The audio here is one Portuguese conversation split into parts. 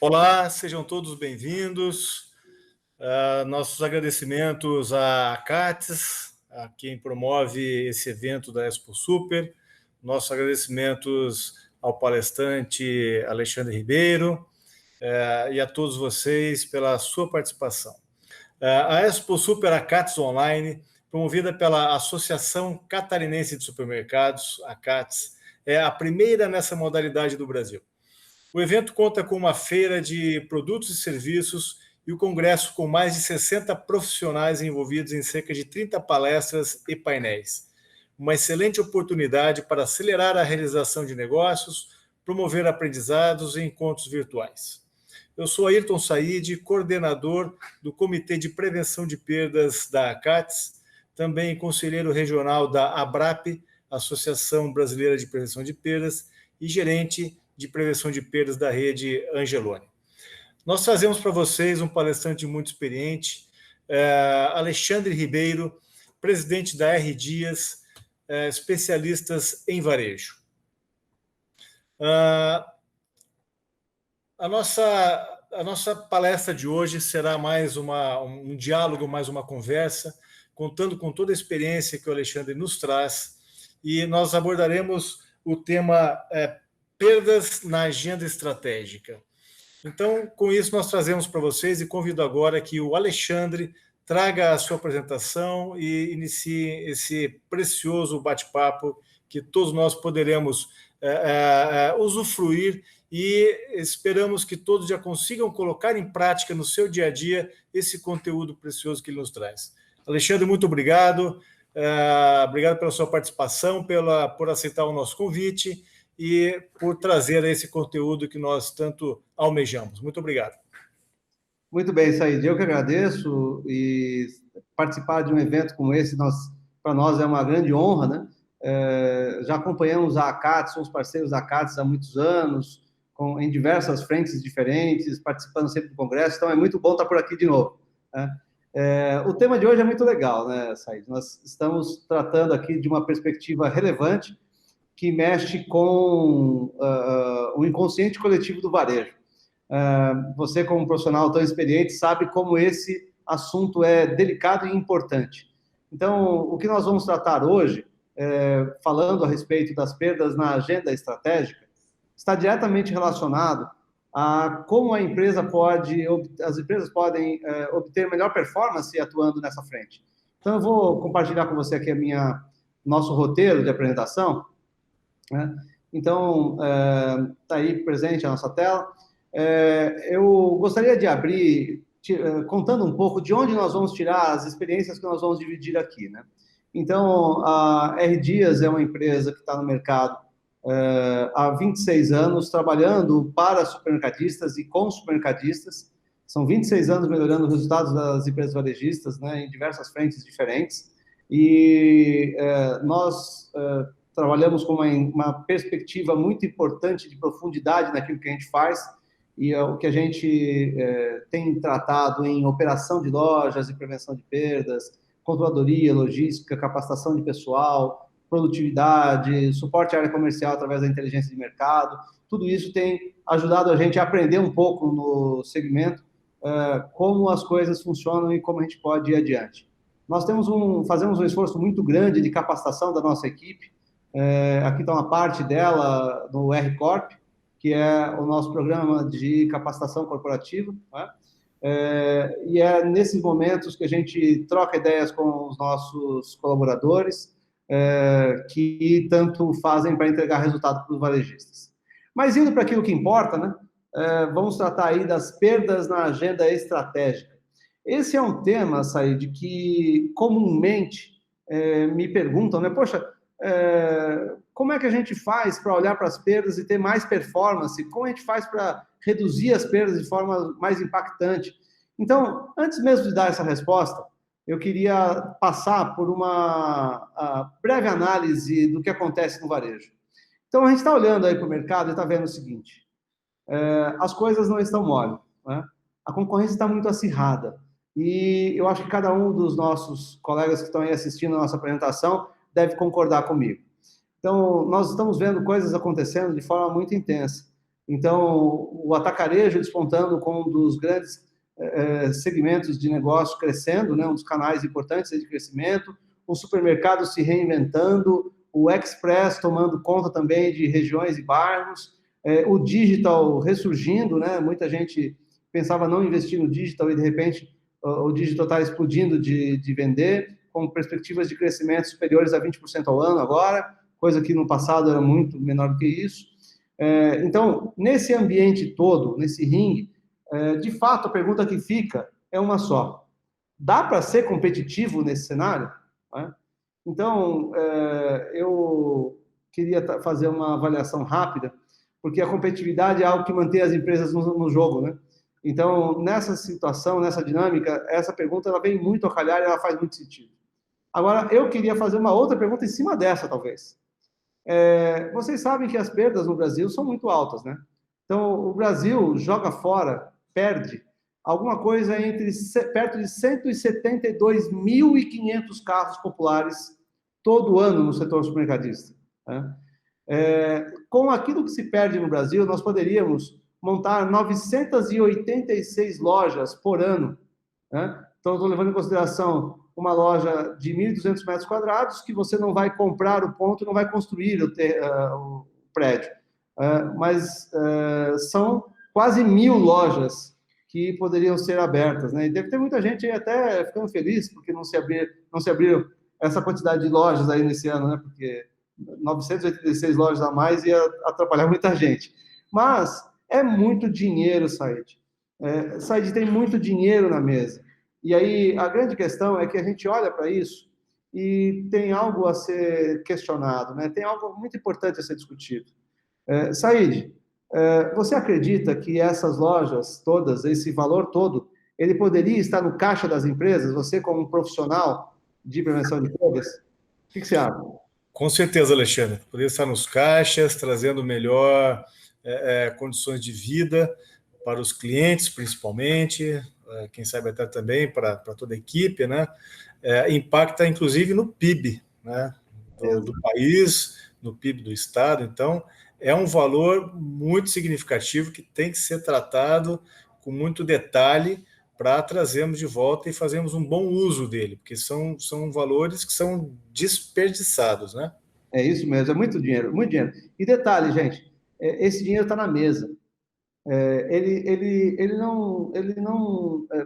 Olá, sejam todos bem-vindos. Nossos agradecimentos à CATES, a quem promove esse evento da Expo Super. Nossos agradecimentos ao palestrante Alexandre Ribeiro e a todos vocês pela sua participação. A Expo Super, a CATES Online, promovida pela Associação Catarinense de Supermercados, a CATES, é a primeira nessa modalidade do Brasil. O evento conta com uma feira de produtos e serviços e o congresso com mais de 60 profissionais envolvidos em cerca de 30 palestras e painéis. Uma excelente oportunidade para acelerar a realização de negócios, promover aprendizados e encontros virtuais. Eu sou Ayrton Said, coordenador do Comitê de Prevenção de Perdas da CATES, também conselheiro regional da ABRAP, Associação Brasileira de Prevenção de Perdas, e gerente de prevenção de perdas da rede Angeloni. Nós trazemos para vocês um palestrante muito experiente, Alexandre Ribeiro, presidente da R Dias, especialistas em varejo. A nossa palestra de hoje será mais um diálogo, mais uma conversa, contando com toda a experiência que o Alexandre nos traz, e nós abordaremos o tema perdas na agenda estratégica. Então, com isso, nós trazemos para vocês e convido agora que o Alexandre traga a sua apresentação e inicie esse precioso bate-papo que todos nós poderemos usufruir e esperamos que todos já consigam colocar em prática no seu dia a dia esse conteúdo precioso que ele nos traz. Alexandre, muito obrigado. Obrigado pela sua participação, por aceitar o nosso convite e por trazer esse conteúdo que nós tanto almejamos. Muito obrigado. Muito bem, Said. Eu que agradeço, e participar de um evento como esse, para nós é uma grande honra, né? Já acompanhamos a CATES, somos parceiros da CATES há muitos anos, em diversas frentes diferentes, participando sempre do congresso, então é muito bom estar por aqui de novo, né? O tema de hoje é muito legal, né, Said? Nós estamos tratando aqui de uma perspectiva relevante, que mexe com o inconsciente coletivo do varejo. Você, como profissional tão experiente, sabe como esse assunto é delicado e importante. Então, o que nós vamos tratar hoje, falando a respeito das perdas na agenda estratégica, está diretamente relacionado a como as empresas podem obter melhor performance atuando nessa frente. Então, eu vou compartilhar com você aqui nosso roteiro de apresentação, né? Então, está aí presente a nossa tela. Eu gostaria de abrir contando um pouco de onde nós vamos tirar as experiências que nós vamos dividir aqui, né? Então, a R Dias é uma empresa que está no mercado há 26 anos, trabalhando para supermercadistas e com supermercadistas. São 26 anos melhorando os resultados das empresas varejistas, né, em diversas frentes diferentes. E nós trabalhamos com uma perspectiva muito importante de profundidade naquilo que a gente faz, e o que a gente tem tratado em operação de lojas e prevenção de perdas, controladoria, logística, capacitação de pessoal, produtividade, suporte à área comercial através da inteligência de mercado. Tudo isso tem ajudado a gente a aprender um pouco no segmento como as coisas funcionam e como a gente pode ir adiante. Nós fazemos um esforço muito grande de capacitação da nossa equipe. Aqui está uma parte dela no R Corp, que é o nosso programa de capacitação corporativa, né? E é nesses momentos que a gente troca ideias com os nossos colaboradores, que tanto fazem para entregar resultado para os varejistas. Mas indo para aquilo que importa, né? Vamos tratar aí das perdas na agenda estratégica. Esse é um tema, Said, que comumente me perguntam, né? Poxa, como é que a gente faz para olhar para as perdas e ter mais performance? Como a gente faz para reduzir as perdas de forma mais impactante? Então, antes mesmo de dar essa resposta, eu queria passar por uma breve análise do que acontece no varejo. Então, a gente está olhando aí para o mercado e está vendo o seguinte: as coisas não estão mole, né? A concorrência está muito acirrada. E eu acho que cada um dos nossos colegas que estão aí assistindo a nossa apresentação deve concordar comigo. Então, nós estamos vendo coisas acontecendo de forma muito intensa. Então, o atacarejo despontando como um dos grandes segmentos de negócio crescendo, né, um dos canais importantes de crescimento, o supermercado se reinventando, o express tomando conta também de regiões e bairros, o digital ressurgindo, né, muita gente pensava não investir no digital e, de repente, o digital está explodindo de vender, com perspectivas de crescimento superiores a 20% ao ano agora, coisa que no passado era muito menor do que isso. Então, nesse ambiente todo, nesse ringue, de fato, a pergunta que fica é uma só. Dá para ser competitivo nesse cenário? Então, eu queria fazer uma avaliação rápida, porque a competitividade é algo que mantém as empresas no jogo, né? Então, nessa situação, nessa dinâmica, essa pergunta ela vem muito a calhar e ela faz muito sentido. Agora, eu queria fazer uma outra pergunta em cima dessa, talvez. Vocês sabem que as perdas no Brasil são muito altas, né? Então, o Brasil joga fora, perde, alguma coisa perto de 172.500 carros populares todo ano no setor supermercadista. Né? Com aquilo que se perde no Brasil, nós poderíamos montar 986 lojas por ano. Né? Então, estou levando em consideração uma loja de 1.200 metros quadrados que você não vai comprar o ponto, não vai construir o prédio. Mas são quase 1.000 lojas que poderiam ser abertas. Né? E deve ter muita gente aí até ficando feliz porque não se abriram essa quantidade de lojas aí nesse ano, né? Porque 986 lojas a mais ia atrapalhar muita gente. Mas é muito dinheiro, Said. Said tem muito dinheiro na mesa. E aí, a grande questão é que a gente olha para isso e tem algo a ser questionado, né? Tem algo muito importante a ser discutido. Said, você acredita que essas lojas todas, esse valor todo, ele poderia estar no caixa das empresas? Você, como um profissional de prevenção de perdas, o que você acha? Com certeza, Alexandre. Poderia estar nos caixas, trazendo melhor condições de vida para os clientes, principalmente, quem sabe até também para toda a equipe, né? Impacta, inclusive, no PIB, né? do país, no PIB do Estado. Então, é um valor muito significativo que tem que ser tratado com muito detalhe para trazermos de volta e fazermos um bom uso dele, porque são valores que são desperdiçados, né? É isso mesmo, é muito dinheiro, muito dinheiro. E detalhe, gente, esse dinheiro está na mesa. Ele não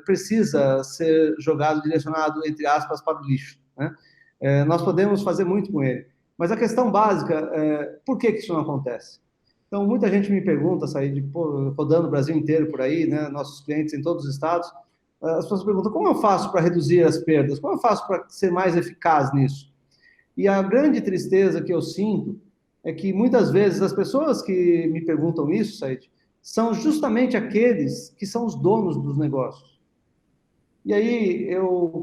precisa ser jogado, direcionado, entre aspas, para o lixo. Né? Nós podemos fazer muito com ele. Mas a questão básica por que isso não acontece? Então, muita gente me pergunta, rodando o Brasil inteiro por aí, né, nossos clientes em todos os estados, as pessoas perguntam, como eu faço para reduzir as perdas? Como eu faço para ser mais eficaz nisso? E a grande tristeza que eu sinto é que, muitas vezes, as pessoas que me perguntam isso, Said, são justamente aqueles que são os donos dos negócios. E aí,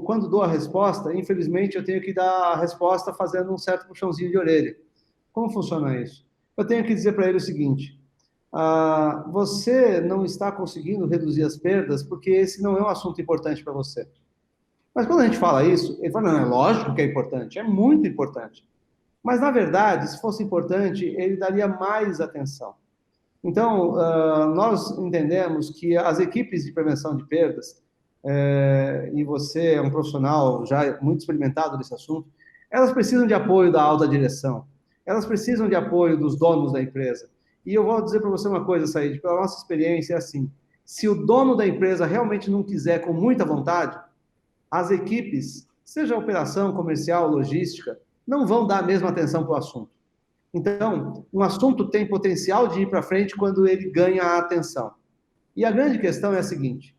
quando dou a resposta, infelizmente, eu tenho que dar a resposta fazendo um certo puxãozinho de orelha. Como funciona isso? Eu tenho que dizer para ele o seguinte, você não está conseguindo reduzir as perdas porque esse não é um assunto importante para você. Mas quando a gente fala isso, ele fala, não, é lógico que é importante, é muito importante. Mas, na verdade, se fosse importante, ele daria mais atenção. Então, nós entendemos que as equipes de prevenção de perdas, e você é um profissional já muito experimentado nesse assunto, elas precisam de apoio da alta direção, elas precisam de apoio dos donos da empresa. E eu vou dizer para você uma coisa, Said, pela nossa experiência é assim, se o dono da empresa realmente não quiser com muita vontade, as equipes, seja operação, comercial, logística, não vão dar a mesma atenção para o assunto. Então, um assunto tem potencial de ir para frente quando ele ganha a atenção. E a grande questão é a seguinte,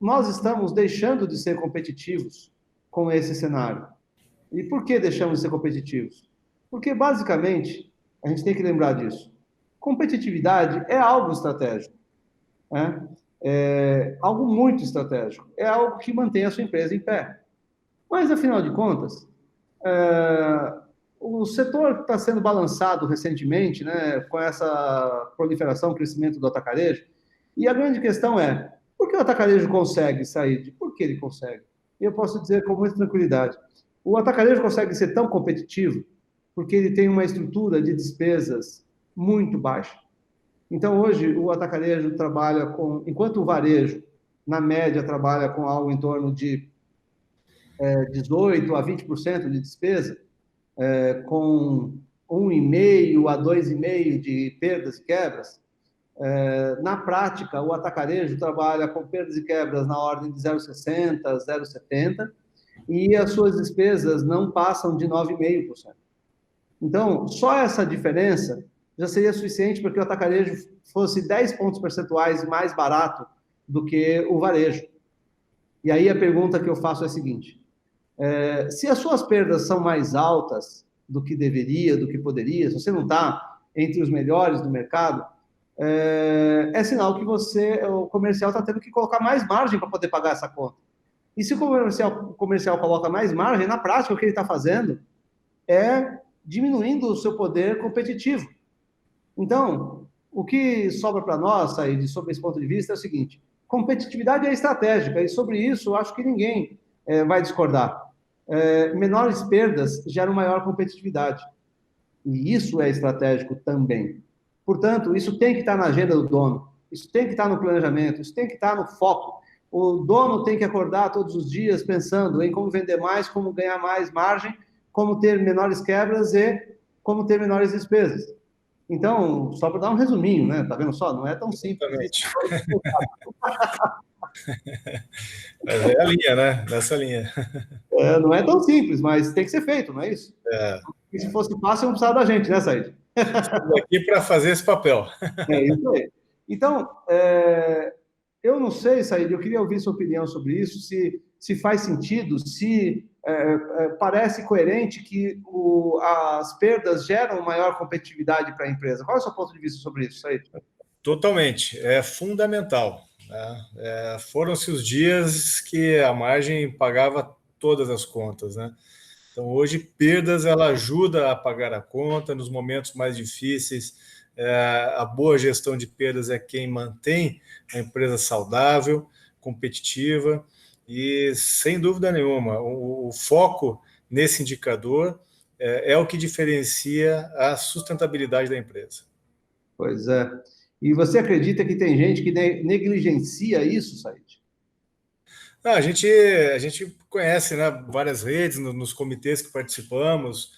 nós estamos deixando de ser competitivos com esse cenário. E por que deixamos de ser competitivos? Porque, basicamente, a gente tem que lembrar disso. Competitividade é algo estratégico. Né? É algo muito estratégico. É algo que mantém a sua empresa em pé. Mas, afinal de contas, o setor está sendo balançado recentemente, né, com essa proliferação, crescimento do atacarejo, e a grande questão é, por que o atacarejo consegue sair? Por que ele consegue? E eu posso dizer com muita tranquilidade, o atacarejo consegue ser tão competitivo porque ele tem uma estrutura de despesas muito baixa. Então, hoje, o atacarejo trabalha com... Enquanto o varejo, na média, trabalha com algo em torno de 18% a 20% de despesa, com 1,5% a 2,5% de perdas e quebras. Na prática, o atacarejo trabalha com perdas e quebras na ordem de 0,60%, 0,70%, e as suas despesas não passam de 9,5%. Então, só essa diferença já seria suficiente para que o atacarejo fosse 10 pontos percentuais mais barato do que o varejo. E aí a pergunta que eu faço é a seguinte: se as suas perdas são mais altas do que deveria, do que poderia, se você não está entre os melhores do mercado, é sinal que o comercial está tendo que colocar mais margem para poder pagar essa conta. E se o comercial coloca mais margem, na prática o que ele está fazendo é diminuindo o seu poder competitivo. Então, o que sobra para nós, Said, sobre esse ponto de vista, é o seguinte: competitividade é estratégica, e sobre isso eu acho que ninguém vai discordar. Menores perdas geram maior competitividade, e isso é estratégico também. Portanto, isso tem que estar na agenda do dono, isso tem que estar no planejamento, isso tem que estar no foco. O dono tem que acordar todos os dias pensando em como vender mais, como ganhar mais margem, como ter menores quebras e como ter menores despesas. Então, só para dar um resuminho, né? Tá vendo só? Não é tão simples. Mas é a linha, né? Nessa linha. Não é tão simples, mas tem que ser feito, não é isso? É. E se fosse fácil, não precisava da gente, né, Said? Estamos aqui para fazer esse papel. É isso aí. Então, eu não sei, Said, eu queria ouvir sua opinião sobre isso, se faz sentido, se parece coerente que as perdas geram maior competitividade para a empresa. Qual é o seu ponto de vista sobre isso, Said? Totalmente, é fundamental. Né? Foram-se os dias que a margem pagava todas as contas, né? Então, hoje, perdas, ela ajuda a pagar a conta nos momentos mais difíceis. A boa gestão de perdas é quem mantém a empresa saudável, competitiva e, sem dúvida nenhuma, o foco nesse indicador é o que diferencia a sustentabilidade da empresa. Pois é. E você acredita que tem gente que negligencia isso, Said? A gente conhece, né, várias redes, nos comitês que participamos,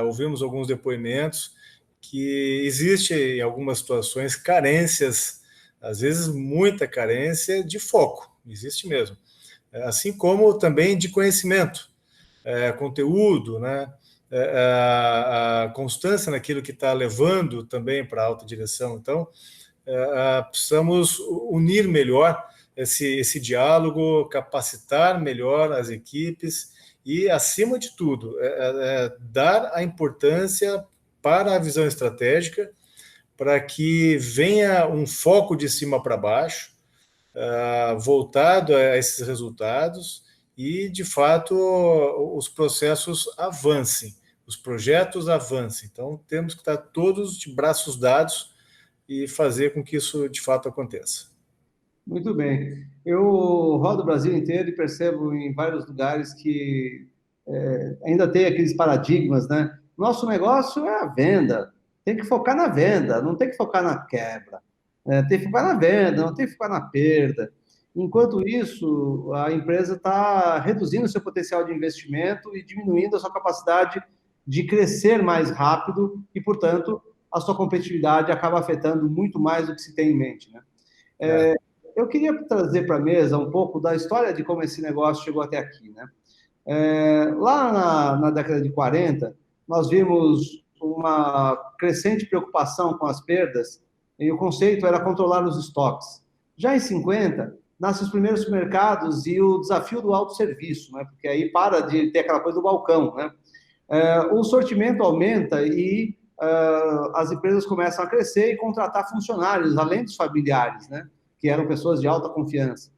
ouvimos alguns depoimentos que existe em algumas situações carências, às vezes muita carência de foco, existe mesmo. Assim como também de conhecimento, conteúdo, né, a constância naquilo que está levando também para a alta direção. Então, precisamos unir melhor esse diálogo, capacitar melhor as equipes e, acima de tudo, dar a importância para a visão estratégica, para que venha um foco de cima para baixo, voltado a esses resultados e, de fato, os processos avancem, os projetos avancem. Então, temos que estar todos de braços dados e fazer com que isso, de fato, aconteça. Muito bem. Eu rodo o Brasil inteiro e percebo em vários lugares que ainda tem aqueles paradigmas, né? Nosso negócio é a venda, tem que focar na venda, não tem que focar na quebra. Tem que focar na venda, não tem que focar na perda. Enquanto isso, a empresa está reduzindo o seu potencial de investimento e diminuindo a sua capacidade de crescer mais rápido e, portanto, a sua competitividade acaba afetando muito mais do que se tem em mente, né? Eu queria trazer para a mesa um pouco da história de como esse negócio chegou até aqui, né? Lá na década de 40, nós vimos uma crescente preocupação com as perdas e o conceito era controlar os estoques. Já em 50, nascem os primeiros supermercados e o desafio do autosserviço, né? Porque aí para de ter aquela coisa do balcão, né? O sortimento aumenta e as empresas começam a crescer e contratar funcionários, além dos familiares, né? Que eram pessoas de alta confiança.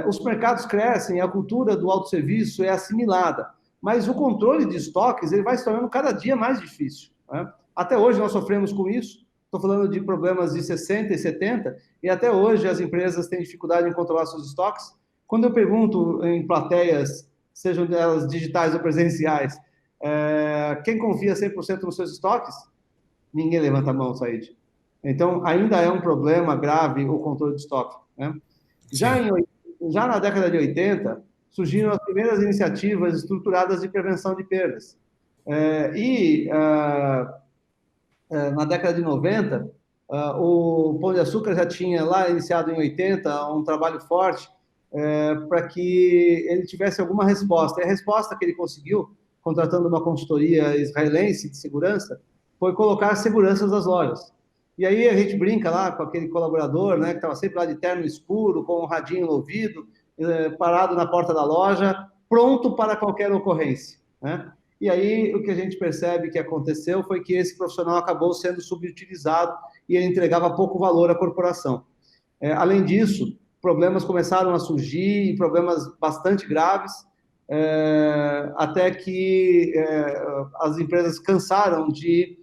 Os mercados crescem, a cultura do autosserviço é assimilada, mas o controle de estoques ele vai se tornando cada dia mais difícil, né? Até hoje nós sofremos com isso, estou falando de problemas de 60 e 70, e até hoje as empresas têm dificuldade em controlar seus estoques. Quando eu pergunto em plateias, sejam elas digitais ou presenciais, quem confia 100% nos seus estoques? Ninguém levanta a mão, Said. Então, ainda é um problema grave o controle de estoque, né? Já, Sim. já na década de 80, surgiram as primeiras iniciativas estruturadas de prevenção de perdas. Na década de 90, o Pão de Açúcar já tinha lá iniciado em 80 um trabalho forte para que ele tivesse alguma resposta. E a resposta que ele conseguiu, contratando uma consultoria israelense de segurança, foi colocar seguranças nas lojas. E aí a gente brinca lá com aquele colaborador, né, que estava sempre lá de terno escuro, com um radinho no ouvido, parado na porta da loja, pronto para qualquer ocorrência, né? E aí, o que a gente percebe que aconteceu foi que esse profissional acabou sendo subutilizado e ele entregava pouco valor à corporação. Além disso, problemas começaram a surgir, problemas bastante graves, até que as empresas cansaram de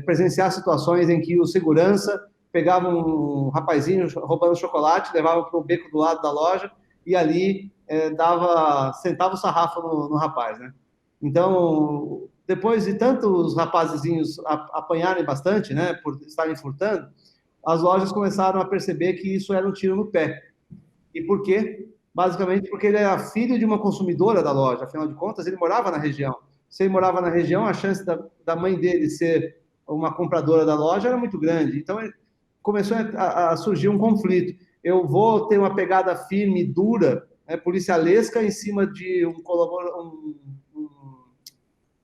presenciar situações em que o segurança pegava um rapazinho roubando chocolate, levava para o beco do lado da loja e ali sentava o sarrafo no rapaz, né? Então, depois de tantos rapazezinhos apanharem bastante, né, por estarem furtando, as lojas começaram a perceber que isso era um tiro no pé. E por quê? Basicamente porque ele era filho de uma consumidora da loja, afinal de contas, ele morava na região. Se ele morava na região, a chance da mãe dele ser uma compradora da loja era muito grande. Então, começou a surgir um conflito. Eu vou ter uma pegada firme, dura, policialesca, em cima de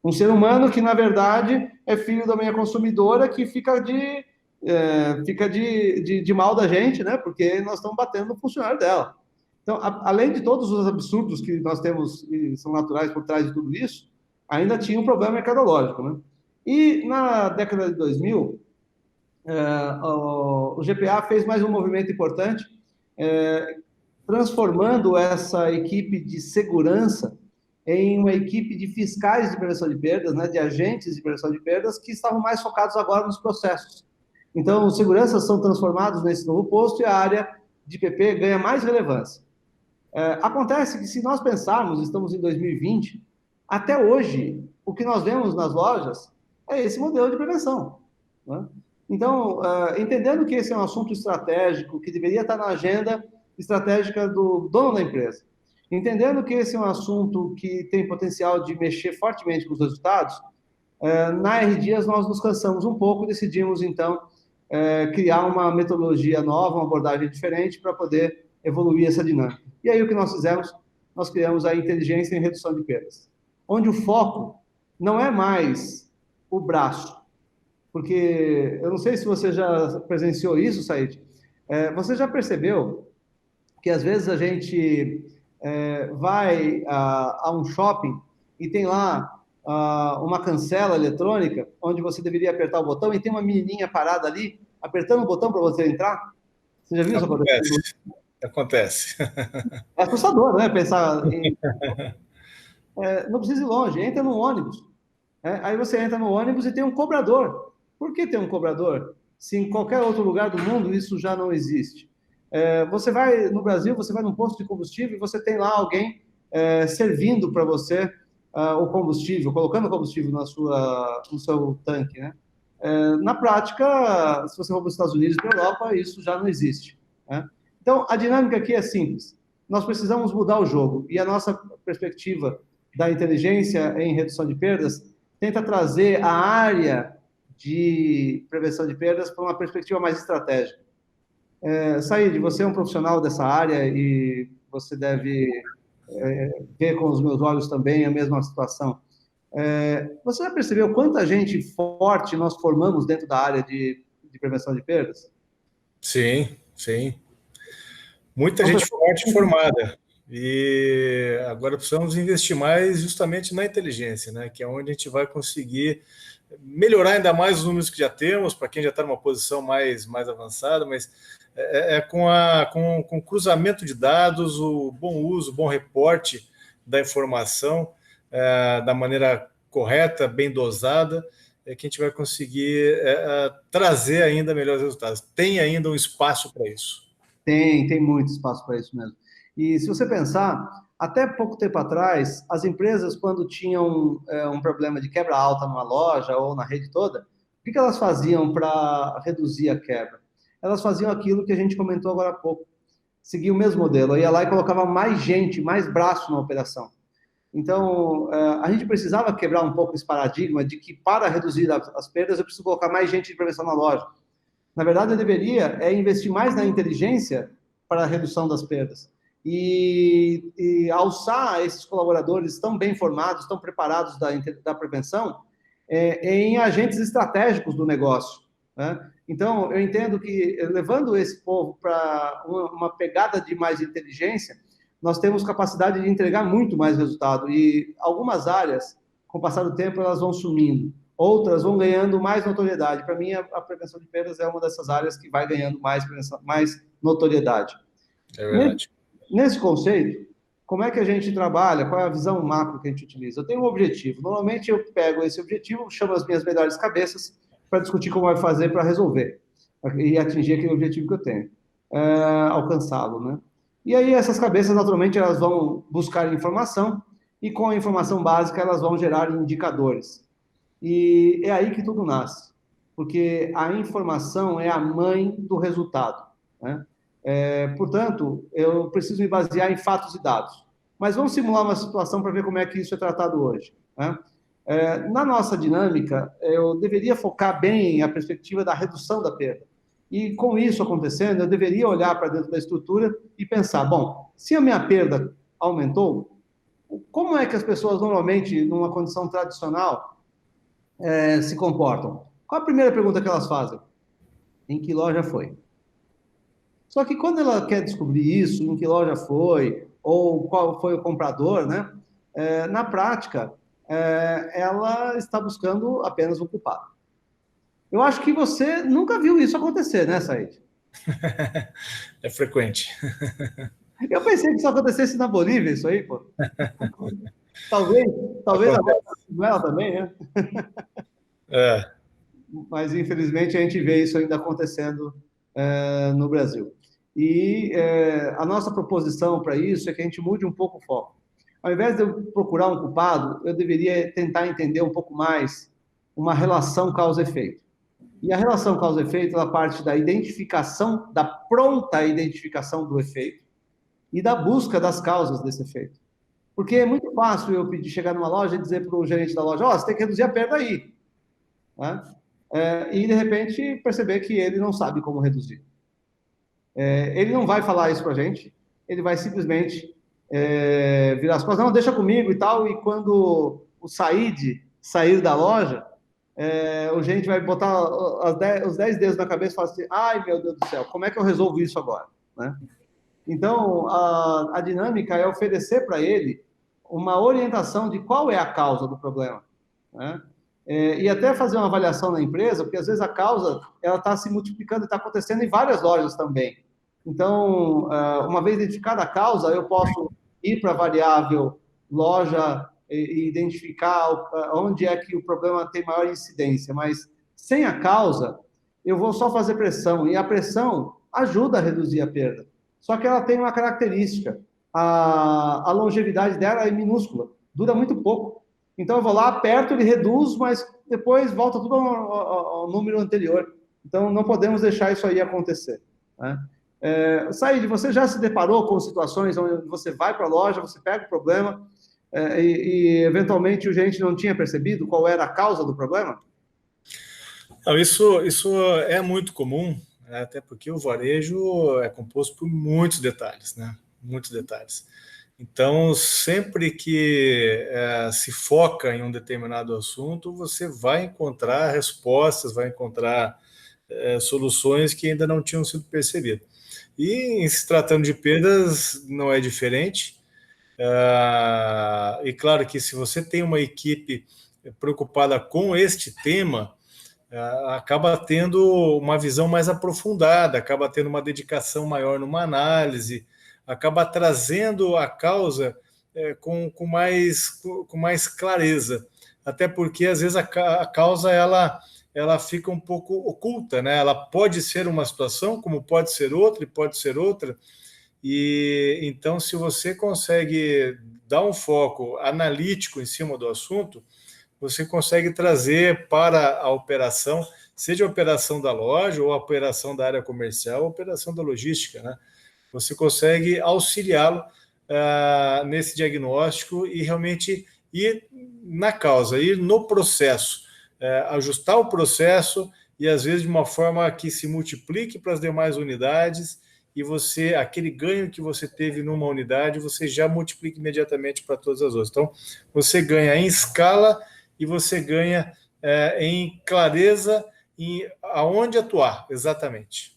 um ser humano que, na verdade, é filho da minha consumidora, que fica de mal da gente, né? Porque nós estamos batendo no funcionário dela. Então, além de todos os absurdos que nós temos e são naturais por trás de tudo isso, ainda tinha um problema mercadológico, né? E na década de 2000, o GPA fez mais um movimento importante, transformando essa equipe de segurança em uma equipe de fiscais de prevenção de perdas, né, de agentes de prevenção de perdas, que estavam mais focados agora nos processos. Então, os seguranças são transformados nesse novo posto e a área de PP ganha mais relevância. Acontece que, se nós pensarmos, estamos em 2020, até hoje, o que nós vemos nas lojas é esse modelo de prevenção, né? Então, entendendo que esse é um assunto estratégico, que deveria estar na agenda estratégica do dono da empresa, entendendo que esse é um assunto que tem potencial de mexer fortemente com os resultados, na R Dias nós nos cansamos um pouco e decidimos, então, criar uma metodologia nova, uma abordagem diferente para poder evoluir essa dinâmica. E aí o que nós fizemos? Nós criamos a inteligência em redução de perdas, onde o foco não é mais o braço, porque eu não sei se você já presenciou isso, Said. Você já percebeu que às vezes a gente vai a um shopping e tem lá uma cancela eletrônica onde você deveria apertar o botão e tem uma menininha parada ali apertando o botão para você entrar? Você já viu isso acontecendo? Acontece. É assustador, né? Pensar em... não precisa ir longe, entra no ônibus. Aí você entra no ônibus e tem um cobrador. Por que tem um cobrador? Se em qualquer outro lugar do mundo isso já não existe. Você vai, no Brasil, você vai num posto de combustível e você tem lá alguém servindo para você o combustível, colocando combustível no seu tanque, né? Na prática, se você for para os Estados Unidos e para a Europa, isso já não existe, né? Então, a dinâmica aqui é simples. Nós precisamos mudar o jogo. E a nossa perspectiva da inteligência em redução de perdas tenta trazer a área de prevenção de perdas para uma perspectiva mais estratégica. Said, você é um profissional dessa área e você deve ver com os meus olhos também a mesma situação. Você já percebeu quanta gente forte nós formamos dentro da área de prevenção de perdas? Sim, sim. Muita gente forte formada. E agora precisamos investir mais justamente na inteligência, né? Que é onde a gente vai conseguir melhorar ainda mais os números que já temos, para quem já está numa posição mais avançada, mas com o cruzamento de dados, o bom uso, o bom reporte da informação da maneira correta, bem dosada, que a gente vai conseguir trazer ainda melhores resultados. Tem ainda um espaço para isso. Tem muito espaço para isso mesmo. E se você pensar, até pouco tempo atrás, as empresas, quando tinham um problema de quebra alta numa loja ou na rede toda, O que elas faziam para reduzir a quebra? Elas faziam aquilo que a gente comentou agora há pouco. Seguia o mesmo modelo. Eu ia lá e colocava mais gente, mais braço na operação. Então, a gente precisava quebrar um pouco esse paradigma de que para reduzir as perdas eu preciso colocar mais gente de prevenção na loja. Na verdade, eu deveria investir mais na inteligência para a redução das perdas. E alçar esses colaboradores tão bem formados, tão preparados da prevenção, em agentes estratégicos do negócio. Né? Então, eu entendo que, levando esse povo para uma pegada de mais inteligência, nós temos capacidade de entregar muito mais resultado. E algumas áreas, com o passar do tempo, elas vão sumindo. Outras vão ganhando mais notoriedade. Para mim, a prevenção de perdas é uma dessas áreas que vai ganhando mais notoriedade. É verdade. Nesse conceito, como é que a gente trabalha? Qual é a visão macro que a gente utiliza? Eu tenho um objetivo. Normalmente, eu pego esse objetivo, chamo as minhas melhores cabeças para discutir como vai fazer para resolver e atingir aquele objetivo que eu tenho, alcançá-lo, né? E aí, essas cabeças, naturalmente, elas vão buscar informação e, com a informação básica, elas vão gerar indicadores. E é aí que tudo nasce, porque a informação é a mãe do resultado, né? Portanto, eu preciso me basear em fatos e dados. Mas vamos simular uma situação para ver como é que isso é tratado hoje, né? Na nossa dinâmica, eu deveria focar bem a perspectiva da redução da perda. E com isso acontecendo, eu deveria olhar para dentro da estrutura e pensar, bom, se a minha perda aumentou, como é que as pessoas normalmente, numa condição tradicional, se comportam? Qual a primeira pergunta que elas fazem? Em que loja foi? Só que quando ela quer descobrir isso, em que loja foi, ou qual foi o comprador, né? Na prática, ela está buscando apenas um culpado. Eu acho que você nunca viu isso acontecer, né, Said? É frequente. Eu pensei que isso acontecesse na Bolívia, isso aí, pô. Talvez agora na Venezuela também, né? Mas, infelizmente, a gente vê isso ainda acontecendo no Brasil. E a nossa proposição para isso é que a gente mude um pouco o foco. Ao invés de eu procurar um culpado, eu deveria tentar entender um pouco mais uma relação causa-efeito. E a relação causa-efeito, ela parte da identificação, da pronta identificação do efeito e da busca das causas desse efeito. Porque é muito fácil eu chegar numa loja e dizer para o gerente da loja, você tem que reduzir a perda aí. Né? E, de repente, perceber que ele não sabe como reduzir. Ele não vai falar isso para a gente, ele vai simplesmente virar as costas, não, deixa comigo e tal, e quando o Said sair da loja, o gerente vai botar os 10 dedos na cabeça e falar assim, ai, meu Deus do céu, como é que eu resolvo isso agora? Né? Então, a dinâmica é oferecer para ele uma orientação de qual é a causa do problema, né? E até fazer uma avaliação na empresa, porque às vezes a causa ela está se multiplicando e está acontecendo em várias lojas também. Então, uma vez identificada a causa, eu posso ir para a variável loja e identificar onde é que o problema tem maior incidência, mas sem a causa, eu vou só fazer pressão, e a pressão ajuda a reduzir a perda. Só que ela tem uma característica, a longevidade dela é minúscula, dura muito pouco. Então, eu vou lá, aperto, ele reduz, mas depois volta tudo ao número anterior. Então, não podemos deixar isso aí acontecer, né? Said, você já se deparou com situações onde você vai para a loja, você pega o problema e, eventualmente, o gerente não tinha percebido qual era a causa do problema? Não, isso é muito comum, né? Até porque o varejo é composto por muitos detalhes, né? Muitos detalhes. Então, sempre que se foca em um determinado assunto, você vai encontrar respostas, vai encontrar soluções que ainda não tinham sido percebidas. E em se tratando de perdas, não é diferente. E claro que se você tem uma equipe preocupada com este tema, acaba tendo uma visão mais aprofundada, acaba tendo uma dedicação maior numa análise, acaba trazendo a causa com mais clareza. Até porque, às vezes, a causa ela fica um pouco oculta, né? Ela pode ser uma situação, como pode ser outra, e pode ser outra. E então, se você consegue dar um foco analítico em cima do assunto, você consegue trazer para a operação, seja a operação da loja, ou a operação da área comercial, ou a operação da logística, né? Você consegue auxiliá-lo nesse diagnóstico e realmente ir na causa, ir no processo, ajustar o processo e às vezes de uma forma que se multiplique para as demais unidades e você, aquele ganho que você teve numa unidade, você já multiplica imediatamente para todas as outras. Então, você ganha em escala e você ganha em clareza em aonde atuar, exatamente.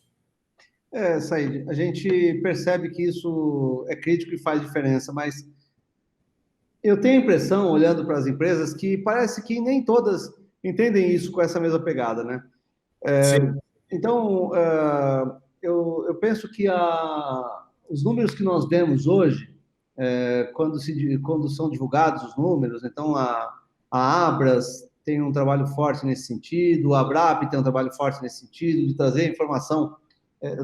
Said, a gente percebe que isso é crítico e faz diferença, mas eu tenho a impressão, olhando para as empresas, que parece que nem todas entendem isso com essa mesma pegada, né? Sim. Então, eu penso que os números que nós demos hoje, quando são divulgados os números, então a Abras tem um trabalho forte nesse sentido, a Abrap tem um trabalho forte nesse sentido, de trazer informação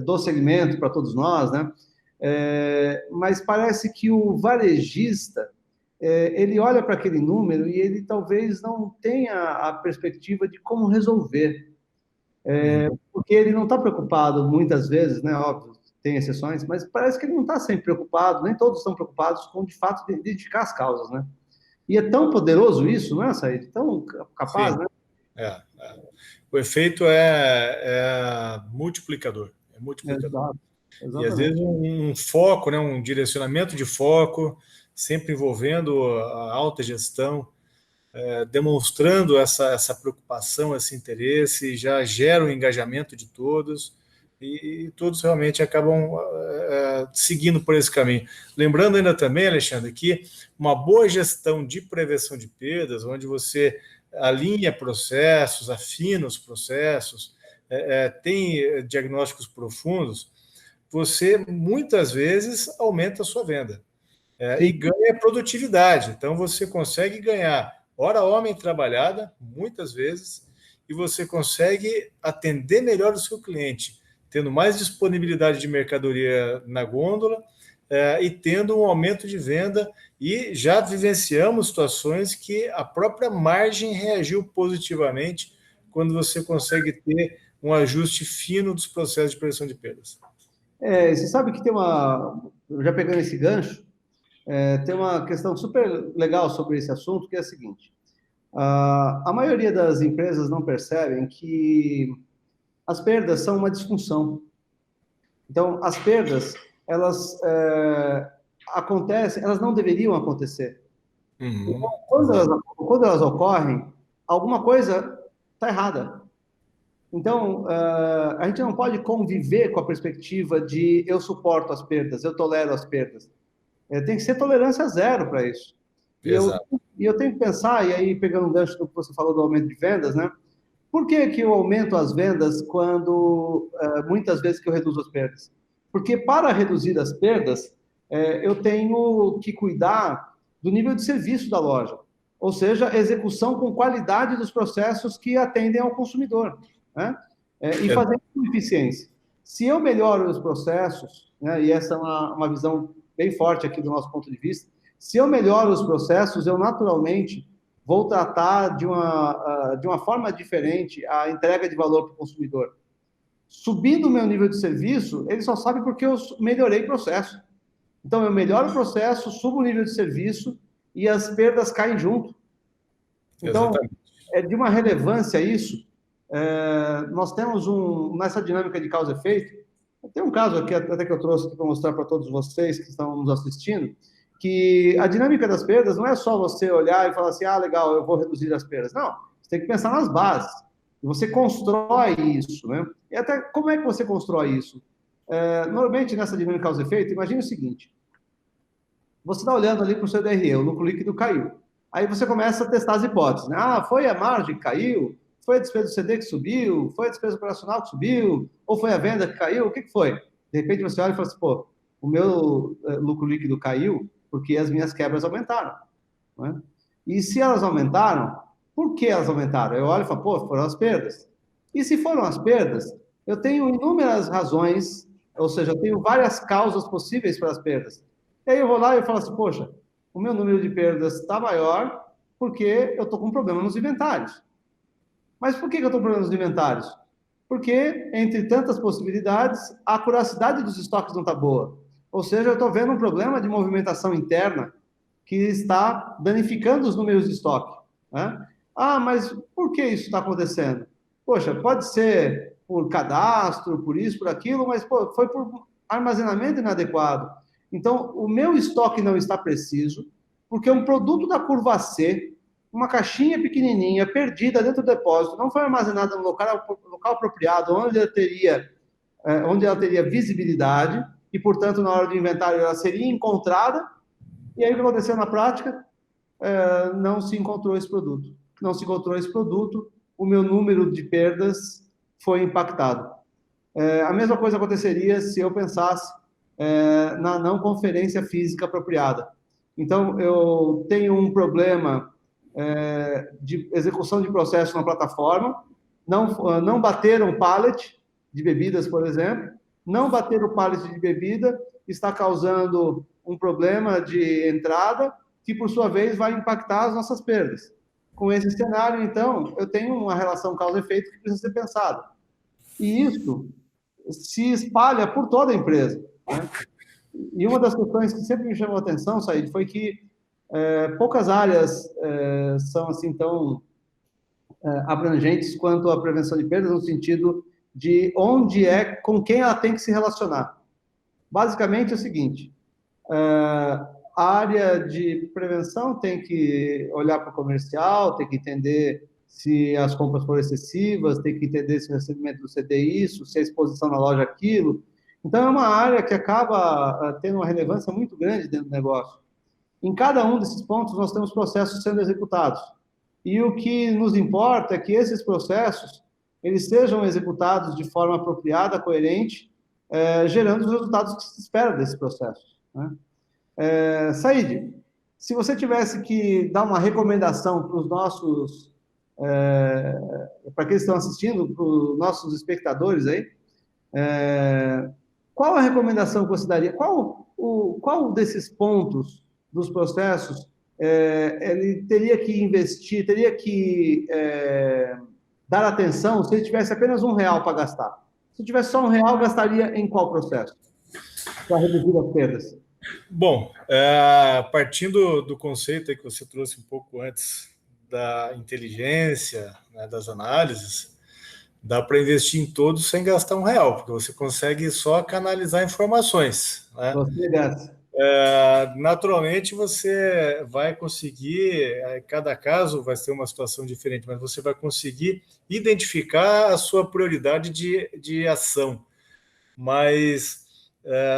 do segmento para todos nós, né? Mas parece que o varejista, ele olha para aquele número e ele talvez não tenha a perspectiva de como resolver. Porque ele não está preocupado muitas vezes, né? Óbvio, tem exceções, mas parece que ele não está sempre preocupado, nem todos estão preocupados com, de fato, identificar as causas, né? E é tão poderoso isso, não é, Said? Tão capaz, Sim. né? O efeito é multiplicador. É multiplicador. Exato, E às exatamente. vezes um foco, né, um direcionamento de foco, sempre envolvendo a alta gestão, demonstrando essa preocupação, esse interesse, já gera o engajamento de todos e todos realmente acabam seguindo por esse caminho. Lembrando ainda também, Alexandre, que uma boa gestão de prevenção de perdas, onde você alinha processos, afina os processos, tem diagnósticos profundos, você muitas vezes aumenta a sua venda e ganha produtividade. Então você consegue ganhar hora homem trabalhada, muitas vezes, e você consegue atender melhor o seu cliente, tendo mais disponibilidade de mercadoria na gôndola e tendo um aumento de venda. E já vivenciamos situações que a própria margem reagiu positivamente quando você consegue ter um ajuste fino dos processos de prevenção de perdas. Você sabe que já pegando esse gancho, tem uma questão super legal sobre esse assunto, que é a seguinte: a maioria das empresas não percebem que as perdas são uma disfunção. Então, as perdas, elas acontecem, elas não deveriam acontecer. Então, quando elas ocorrem, alguma coisa está errada. Então, a gente não pode conviver com a perspectiva de eu suporto as perdas, eu tolero as perdas. Tem que ser tolerância zero para isso. Exato. E eu tenho que pensar, e aí pegando um gancho do que você falou do aumento de vendas, né? Por que que eu aumento as vendas quando muitas vezes que eu reduzo as perdas? Porque para reduzir as perdas, eu tenho que cuidar do nível de serviço da loja, ou seja, execução com qualidade dos processos que atendem ao consumidor, né? E fazer com eficiência. Se eu melhoro os processos, né, e essa é uma visão bem forte aqui do nosso ponto de vista, se eu melhoro os processos, eu naturalmente vou tratar de uma forma diferente a entrega de valor para o consumidor. Subindo o meu nível de serviço, ele só sabe porque eu melhorei o processo. Então, eu melhoro o processo, subo o nível de serviço e as perdas caem junto. Então, Exatamente. é de uma relevância isso. Nós temos nessa dinâmica de causa e efeito, tem um caso aqui, até que eu trouxe para mostrar para todos vocês que estão nos assistindo, que a dinâmica das perdas não é só você olhar e falar assim, legal, eu vou reduzir as perdas. Não, você tem que pensar nas bases. Você constrói isso, né? E até como é que você constrói isso? Normalmente, nessa dinâmica causa e efeito, imagine o seguinte: você está olhando ali para o seu DRE, o lucro líquido caiu. Aí você começa a testar as hipóteses, né? Foi a margem que caiu? Foi a despesa do CD que subiu? Foi a despesa operacional que subiu? Ou foi a venda que caiu? O que foi? De repente você olha e fala assim, pô, o meu lucro líquido caiu porque as minhas quebras aumentaram, né? E se elas aumentaram, por que elas aumentaram? Eu olho e falo, pô, foram as perdas. E se foram as perdas, eu tenho inúmeras razões, ou seja, eu tenho várias causas possíveis para as perdas. E aí eu vou lá e falo assim, poxa, o meu número de perdas está maior Porque eu estou com problema nos inventários. Mas por que eu estou com problema nos inventários? Porque, entre tantas possibilidades, a curiosidade dos estoques não está boa. Ou seja, eu estou vendo um problema de movimentação interna que está danificando os números de estoque. Né? Ah, mas por que isso está acontecendo? Poxa, pode ser por cadastro, por isso, por aquilo, mas pô, foi por armazenamento inadequado. Então, o meu estoque não está preciso, porque um produto da curva C, uma caixinha pequenininha, perdida dentro do depósito, não foi armazenada no local apropriado, onde ela teria visibilidade, e, portanto, na hora do inventário ela seria encontrada. E aí o que aconteceu na prática? Não se encontrou esse produto. Não se encontrou esse produto, o meu número de perdas foi impactado. A mesma coisa aconteceria se eu pensasse na não conferência física apropriada. Então, eu tenho um problema de execução de processo na plataforma, não bateram o pallet de bebidas, por exemplo, não bater o pallet de bebida está causando um problema de entrada que, por sua vez, vai impactar as nossas perdas. Com esse cenário, então, eu tenho uma relação causa-efeito que precisa ser pensada. E isso se espalha por toda a empresa. Né? E uma das questões que sempre me chamou a atenção, Said, foi que poucas áreas são assim tão abrangentes quanto a prevenção de perdas, no sentido de com quem ela tem que se relacionar. Basicamente é o seguinte, a área de prevenção tem que olhar para o comercial, tem que entender se as compras foram excessivas, tem que entender se o recebimento do CD é isso, se a exposição na loja é aquilo. Então, é uma área que acaba tendo uma relevância muito grande dentro do negócio. Em cada um desses pontos, nós temos processos sendo executados. E o que nos importa é que esses processos eles sejam executados de forma apropriada, coerente, gerando os resultados que se espera desse processo. Né? Said, se você tivesse que dar uma recomendação para os nossos, para quem estão assistindo, para os nossos espectadores aí, qual a recomendação que você daria? Qual desses pontos dos processos ele teria que investir, teria que dar atenção se ele tivesse apenas R$1 para gastar? Se tivesse só R$1, gastaria em qual processo? Para reduzir as perdas. Bom, partindo do conceito que você trouxe um pouco antes da inteligência, né, das análises, dá para investir em todos sem gastar R$1, porque você consegue só canalizar informações. Né? Naturalmente, você vai conseguir, cada caso vai ser uma situação diferente, mas você vai conseguir identificar a sua prioridade de ação. Mas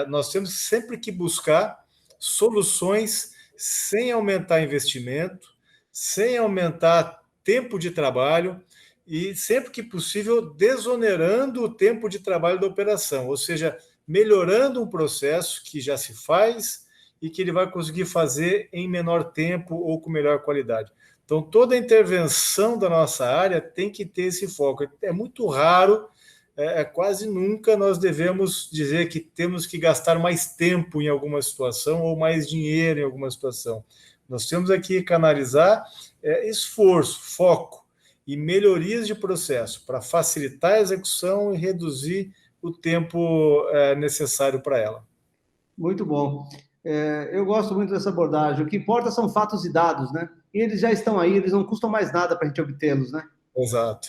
nós temos sempre que buscar soluções sem aumentar investimento, sem aumentar tempo de trabalho e, sempre que possível, desonerando o tempo de trabalho da operação, ou seja, melhorando um processo que já se faz e que ele vai conseguir fazer em menor tempo ou com melhor qualidade. Então, toda intervenção da nossa área tem que ter esse foco. É muito raro, quase nunca nós devemos dizer que temos que gastar mais tempo em alguma situação ou mais dinheiro em alguma situação. Nós temos aqui que canalizar esforço, foco e melhorias de processo para facilitar a execução e reduzir o tempo necessário para ela. Muito bom. Eu gosto muito dessa abordagem. O que importa são fatos e dados, né? E eles já estão aí, eles não custam mais nada para a gente obtê-los, né? Exato.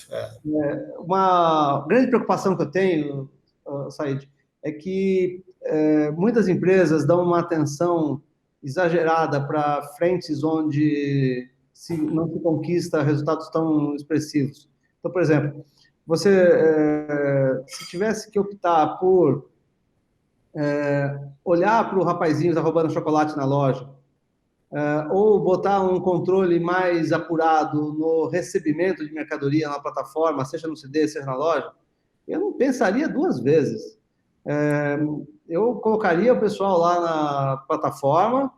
Uma grande preocupação que eu tenho, Said, é que muitas empresas dão uma atenção exagerada para frentes onde não se conquista resultados tão expressivos. Então, por exemplo, se tivesse que optar por olhar para o rapazinho que está roubando chocolate na loja, ou botar um controle mais apurado no recebimento de mercadoria na plataforma, seja no CD, seja na loja, eu não pensaria duas vezes. Eu colocaria o pessoal lá na plataforma,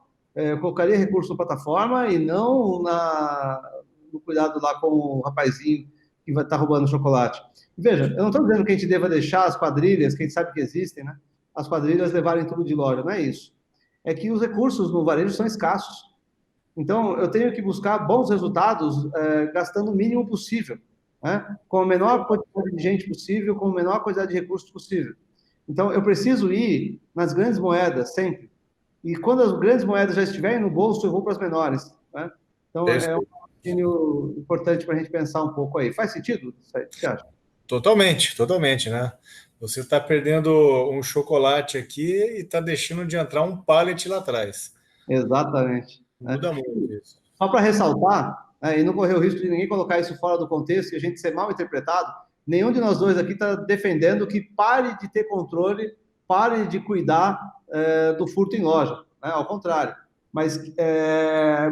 colocaria recurso na plataforma e não no cuidado lá com o rapazinho que vai estar roubando chocolate. Veja, eu não estou dizendo que a gente deva deixar as quadrilhas, que a gente sabe que existem, né? As quadrilhas levarem tudo de loja, não é isso. É que os recursos no varejo são escassos. Então, eu tenho que buscar bons resultados gastando o mínimo possível, né? Com a menor quantidade de gente possível, com a menor quantidade de recursos possível. Então, eu preciso ir nas grandes moedas sempre. E quando as grandes moedas já estiverem no bolso, eu vou para as menores, né? Então, é um raciocínio importante para a gente pensar um pouco aí. Faz sentido? O que você acha? Totalmente, totalmente, né? Você está perdendo um chocolate aqui e está deixando de entrar um pallet lá atrás. Exatamente. Né? Muda muito isso. Só para ressaltar, e não correr o risco de ninguém colocar isso fora do contexto e a gente ser mal interpretado, nenhum de nós dois aqui está defendendo que pare de ter controle, pare de cuidar do furto em loja. Né? Ao contrário. Mas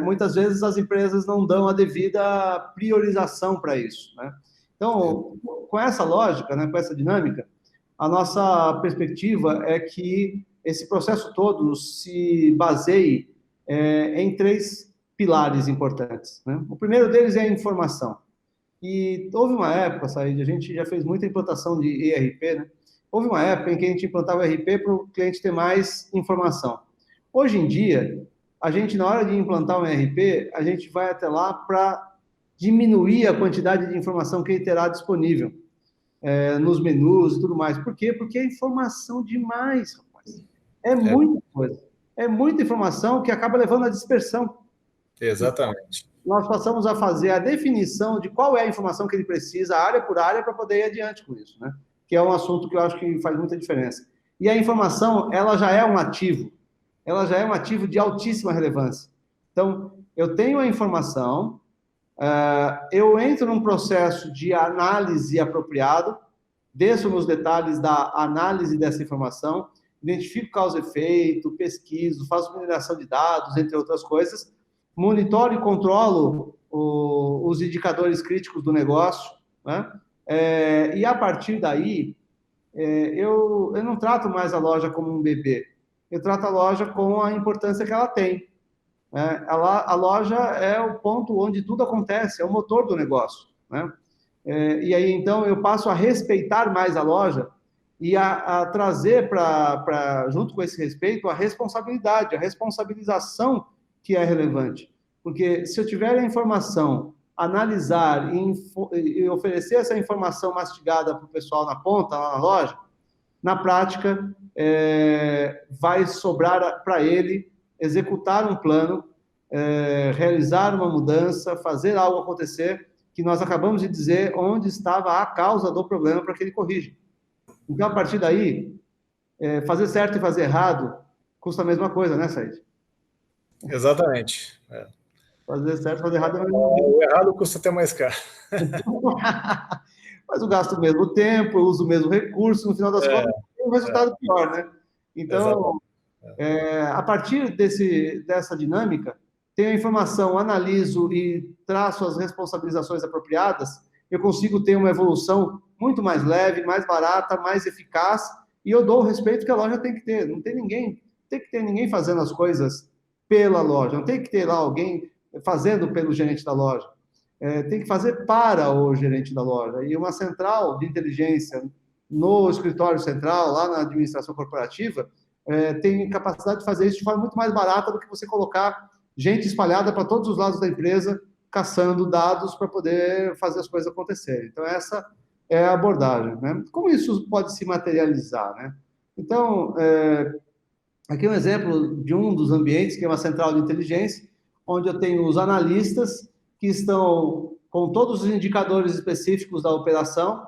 muitas vezes as empresas não dão a devida priorização para isso. Né? Então, com essa lógica, né, com essa dinâmica, a nossa perspectiva é que esse processo todo se baseie em três pilares importantes. Né? O primeiro deles é a informação. E houve uma época, Said, a gente já fez muita implantação de ERP, né? Houve uma época em que a gente implantava o ERP para o cliente ter mais informação. Hoje em dia, a gente, na hora de implantar um ERP, a gente vai até lá para diminuir a quantidade de informação que ele terá disponível nos menus e tudo mais. Por quê? Porque é informação demais, rapaz. É muita coisa. É muita informação que acaba levando à dispersão. Exatamente. Nós passamos a fazer a definição de qual é a informação que ele precisa, área por área, para poder ir adiante com isso, né? Que é um assunto que eu acho que faz muita diferença. E a informação, ela já é um ativo. Ela já é um ativo de altíssima relevância. Então, eu tenho a informação, eu entro num processo de análise apropriado, desço nos detalhes da análise dessa informação, identifico causa e efeito, pesquiso, faço mineração de dados, entre outras coisas, monitoro e controlo os indicadores críticos do negócio, né? E a partir daí, eu não trato mais a loja como um bebê, eu trato a loja com a importância que ela tem. A loja é o ponto onde tudo acontece, é o motor do negócio, né? E aí, então, eu passo a respeitar mais a loja e a trazer junto com esse respeito, a responsabilidade, a responsabilização que é relevante. Porque se eu tiver a informação, analisar e oferecer essa informação mastigada para o pessoal na ponta, lá na loja, na prática, vai sobrar para ele executar um plano, realizar uma mudança, fazer algo acontecer, que nós acabamos de dizer onde estava a causa do problema para que ele corrija. Então, a partir daí, fazer certo e fazer errado custa a mesma coisa, né, Said? Exatamente. Fazer certo e fazer errado é a mesma coisa. coisa. O errado custa até mais caro. Mas eu gasto o mesmo tempo, eu uso o mesmo recurso, no final das contas, tem um resultado pior, né? Então, a partir dessa dinâmica, tenho a informação, analiso e traço as responsabilizações apropriadas, eu consigo ter uma evolução muito mais leve, mais barata, mais eficaz, e eu dou o respeito que a loja tem que ter. Não tem que ter ninguém fazendo as coisas pela loja, não tem que ter lá alguém fazendo pelo gerente da loja. Tem que fazer para o gerente da loja. E uma central de inteligência no escritório central, lá na administração corporativa, tem capacidade de fazer isso de forma muito mais barata do que você colocar gente espalhada para todos os lados da empresa, caçando dados para poder fazer as coisas acontecerem. Então, essa é a abordagem, né? Como isso pode se materializar, né? Então, aqui é um exemplo de um dos ambientes, que é uma central de inteligência, onde eu tenho os analistas que estão com todos os indicadores específicos da operação,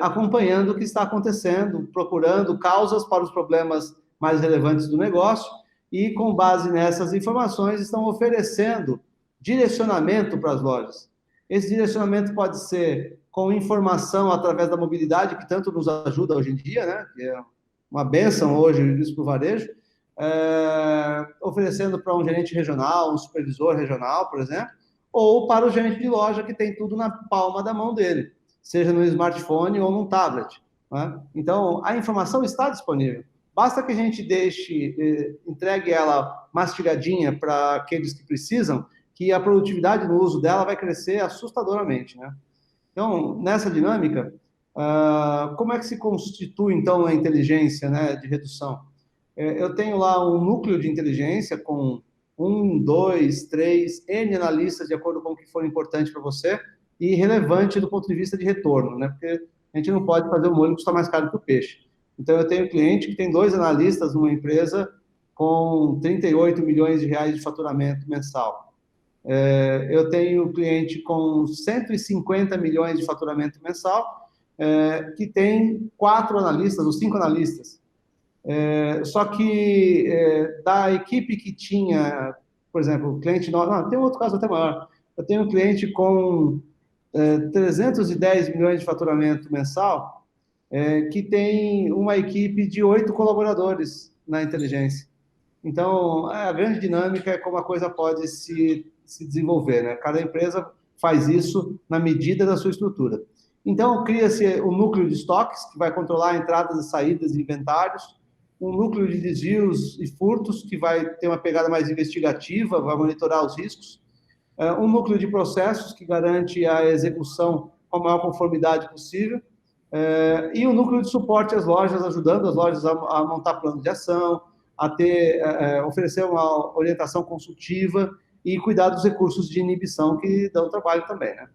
acompanhando o que está acontecendo, procurando causas para os problemas mais relevantes do negócio, e com base nessas informações estão oferecendo direcionamento para as lojas. Esse direcionamento pode ser com informação através da mobilidade, que tanto nos ajuda hoje em dia, né? Que é uma bênção hoje isso para o varejo, oferecendo para um gerente regional, um supervisor regional, por exemplo, ou para o gerente de loja que tem tudo na palma da mão dele, seja no smartphone ou no tablet, né? Então, a informação está disponível. Basta que a gente entregue ela mastigadinha para aqueles que precisam, que a produtividade no uso dela vai crescer assustadoramente, né? Então, nessa dinâmica, como é que se constitui, então, a inteligência, né, de redução? Eu tenho lá um núcleo de inteligência com um, dois, três, N analistas de acordo com o que for importante para você e relevante do ponto de vista de retorno, né? Porque a gente não pode fazer o molho custar mais caro que o peixe. Então, eu tenho um cliente que tem 2 analistas numa empresa com 38 milhões de reais de faturamento mensal. Eu tenho um cliente com 150 milhões de faturamento mensal, que tem 4 analistas ou 5 analistas. Só que da equipe que tinha, por exemplo, o cliente... Não, tem outro caso até maior. Eu tenho um cliente com 310 milhões de faturamento mensal, que tem uma equipe de 8 colaboradores na inteligência. Então, a grande dinâmica é como a coisa pode se desenvolver, né? Cada empresa faz isso na medida da sua estrutura. Então, cria-se o núcleo de estoques, que vai controlar entradas e saídas de inventários, um núcleo de desvios e furtos, que vai ter uma pegada mais investigativa, vai monitorar os riscos, um núcleo de processos, que garante a execução com a maior conformidade possível, e um núcleo de suporte às lojas, ajudando as lojas a montar planos de ação, oferecer uma orientação consultiva e cuidar dos recursos de inibição que dão trabalho também, né?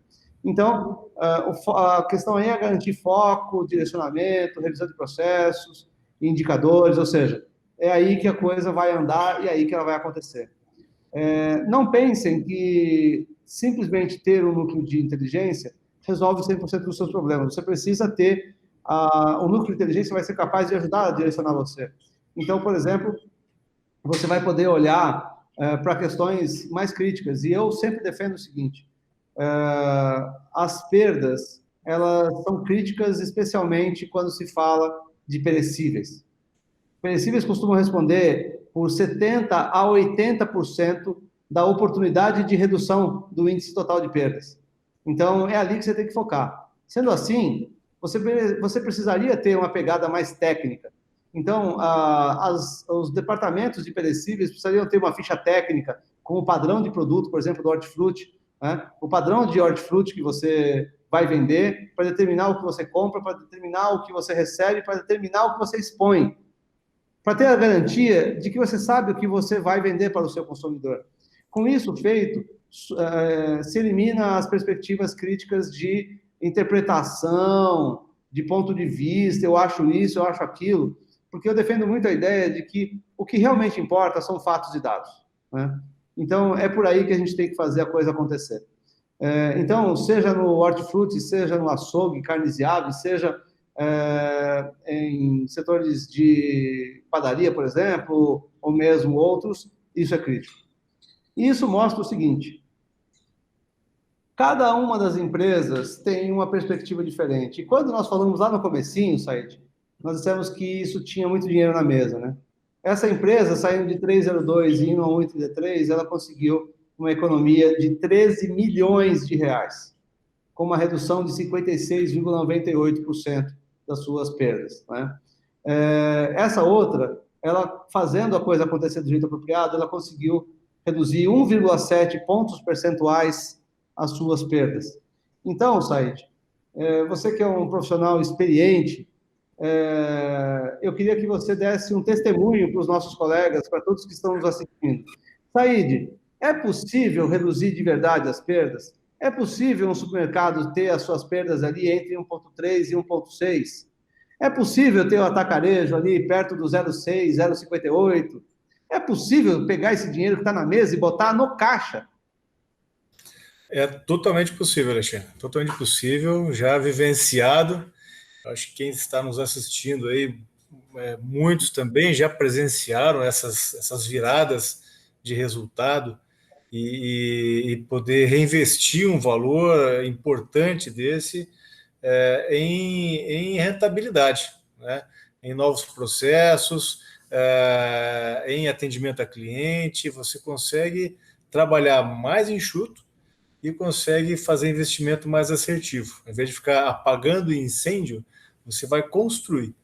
Então, a questão aí é garantir foco, direcionamento, revisão de processos, indicadores, ou seja, é aí que a coisa vai andar e é aí que ela vai acontecer. Não pensem que simplesmente ter um núcleo de inteligência resolve 100% dos seus problemas. Você precisa ter... o núcleo de inteligência vai ser capaz de ajudar a direcionar você. Então, por exemplo, você vai poder olhar para questões mais críticas. E eu sempre defendo o seguinte: as perdas, elas são críticas especialmente quando se fala de perecíveis. Perecíveis costumam responder por 70% a 80% da oportunidade de redução do índice total de perdas. Então, é ali que você tem que focar. Sendo assim, você precisaria ter uma pegada mais técnica. Então, os departamentos de perecíveis precisariam ter uma ficha técnica com o padrão de produto, por exemplo, do hortifruti, né? O padrão de hortifruti que você vai vender, para determinar o que você compra, para determinar o que você recebe, para determinar o que você expõe, para ter a garantia de que você sabe o que você vai vender para o seu consumidor. Com isso feito, se elimina as perspectivas críticas de interpretação, de ponto de vista, eu acho isso, eu acho aquilo, porque eu defendo muito a ideia de que o que realmente importa são fatos e dados, né? Então, é por aí que a gente tem que fazer a coisa acontecer. Então, seja no hortifruti, seja no açougue, carnes e aves, seja em setores de padaria, por exemplo, ou mesmo outros, isso é crítico. E isso mostra o seguinte: cada uma das empresas tem uma perspectiva diferente. E quando nós falamos lá no comecinho, Said, nós dissemos que isso tinha muito dinheiro na mesa, né? Essa empresa, saindo de 302 e indo a 1,33, ela conseguiu uma economia de 13 milhões de reais, com uma redução de 56,98% das suas perdas, né? Essa outra, ela fazendo a coisa acontecer do jeito apropriado, ela conseguiu reduzir 1,7 pontos percentuais as suas perdas. Então, Said, você que é um profissional experiente, eu queria que você desse um testemunho para os nossos colegas, para todos que estão nos assistindo. Said, é possível reduzir de verdade as perdas? É possível um supermercado ter as suas perdas ali entre 1,3 e 1,6? É possível ter o atacarejo ali perto do 0,6, 0,58? É possível pegar esse dinheiro que está na mesa e botar no caixa? É totalmente possível, Alexandre. Totalmente possível, já vivenciado. Acho que quem está nos assistindo aí, muitos também já presenciaram essas viradas de resultado e poder reinvestir um valor importante desse em rentabilidade, né? Em novos processos, em atendimento a cliente. Você consegue trabalhar mais enxuto e consegue fazer investimento mais assertivo. Em vez de ficar apagando incêndio, você vai construir.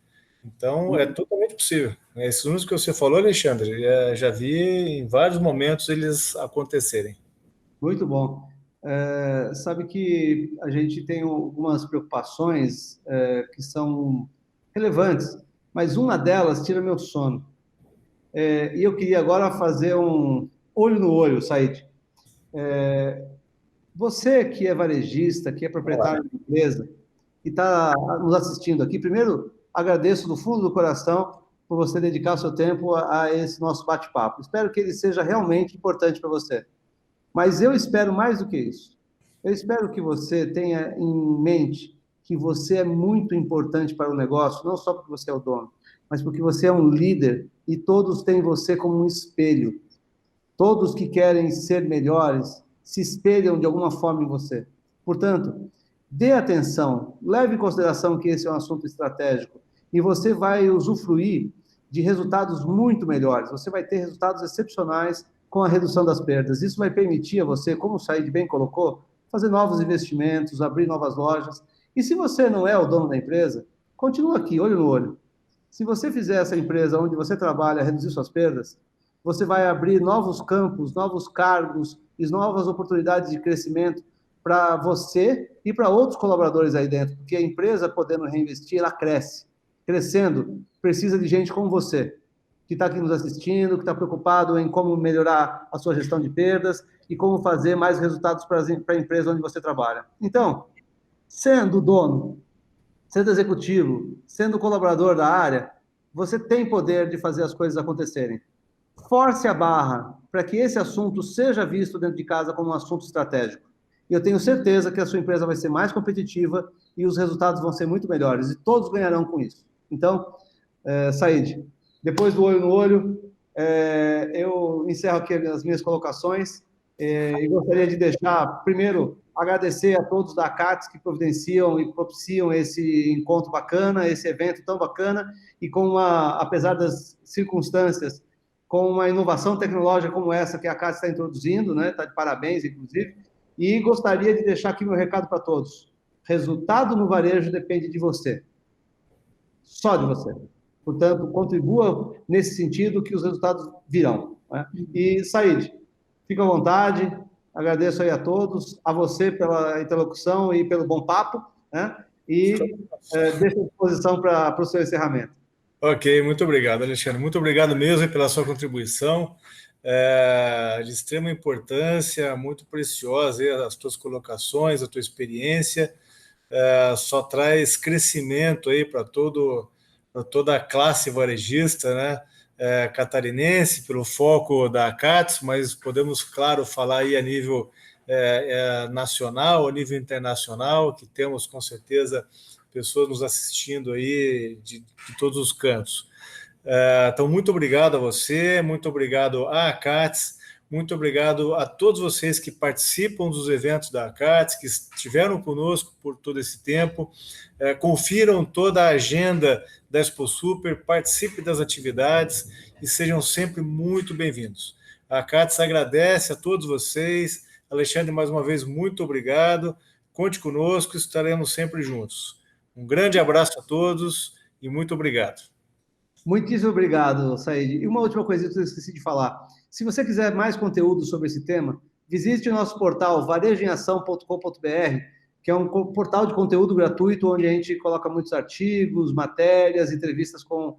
Então, é totalmente possível. Esses números que você falou, Alexandre, já vi em vários momentos eles acontecerem. Muito bom. Sabe que a gente tem algumas preocupações que são relevantes, mas uma delas tira meu sono. E eu queria agora fazer olho no olho, Said. Você que é varejista, que é proprietário de empresa, e está nos assistindo aqui, primeiro, agradeço do fundo do coração por você dedicar o seu tempo a esse nosso bate-papo. Espero que ele seja realmente importante para você. Mas eu espero mais do que isso. Eu espero que você tenha em mente que você é muito importante para o negócio, não só porque você é o dono, mas porque você é um líder e todos têm você como um espelho. Todos que querem ser melhores se espelham de alguma forma em você. Portanto, dê atenção, leve em consideração que esse é um assunto estratégico e você vai usufruir de resultados muito melhores. Você vai ter resultados excepcionais com a redução das perdas. Isso vai permitir a você, como o Said bem colocou, fazer novos investimentos, abrir novas lojas. E se você não é o dono da empresa, continua aqui, olho no olho. Se você fizer essa empresa onde você trabalha reduzir suas perdas, você vai abrir novos campos, novos cargos e novas oportunidades de crescimento para você e para outros colaboradores aí dentro, porque a empresa, podendo reinvestir, ela cresce. Crescendo, precisa de gente como você, que está aqui nos assistindo, que está preocupado em como melhorar a sua gestão de perdas e como fazer mais resultados para a empresa onde você trabalha. Então, sendo dono, sendo executivo, sendo colaborador da área, você tem poder de fazer as coisas acontecerem. Force a barra para que esse assunto seja visto dentro de casa como um assunto estratégico. E eu tenho certeza que a sua empresa vai ser mais competitiva e os resultados vão ser muito melhores, e todos ganharão com isso. Então, Said, depois do olho no olho, eu encerro aqui as minhas colocações e gostaria de deixar, primeiro, agradecer a todos da CATS que providenciam e propiciam esse encontro bacana, esse evento tão bacana, e apesar das circunstâncias, com uma inovação tecnológica como essa que a CATS está introduzindo, né? Está de parabéns, inclusive, e gostaria de deixar aqui meu recado para todos. Resultado no varejo depende de você. Só de você. Portanto, contribua nesse sentido que os resultados virão. Né? E, Said, fica à vontade, agradeço aí a todos, a você pela interlocução e pelo bom papo, né? E deixo à disposição para o seu encerramento. Ok, muito obrigado, Alexandre. Muito obrigado mesmo pela sua contribuição, de extrema importância, muito preciosa, as tuas colocações, a tua experiência, só traz crescimento aí para toda a classe varejista, né? Catarinense, pelo foco da CATS, mas podemos, claro, falar aí a nível nacional, a nível internacional, que temos com certeza pessoas nos assistindo aí de todos os cantos. Então, muito obrigado a você, muito obrigado à CATS, muito obrigado a todos vocês que participam dos eventos da CATS, que estiveram conosco por todo esse tempo. Confiram toda a agenda da Expo Super, participe das atividades e sejam sempre muito bem-vindos. A CATS agradece a todos vocês. Alexandre, mais uma vez, muito obrigado. Conte conosco, estaremos sempre juntos. Um grande abraço a todos e muito obrigado. Muitíssimo obrigado, Said. E uma última coisa que eu esqueci de falar. Se você quiser mais conteúdo sobre esse tema, visite o nosso portal varejoemação.com.br, que é um portal de conteúdo gratuito onde a gente coloca muitos artigos, matérias, entrevistas com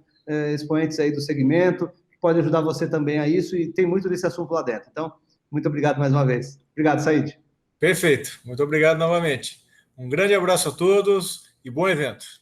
expoentes aí do segmento, que pode ajudar você também a isso, e tem muito desse assunto lá dentro. Então, muito obrigado mais uma vez. Obrigado, Said. Perfeito. Muito obrigado novamente. Um grande abraço a todos e bom evento.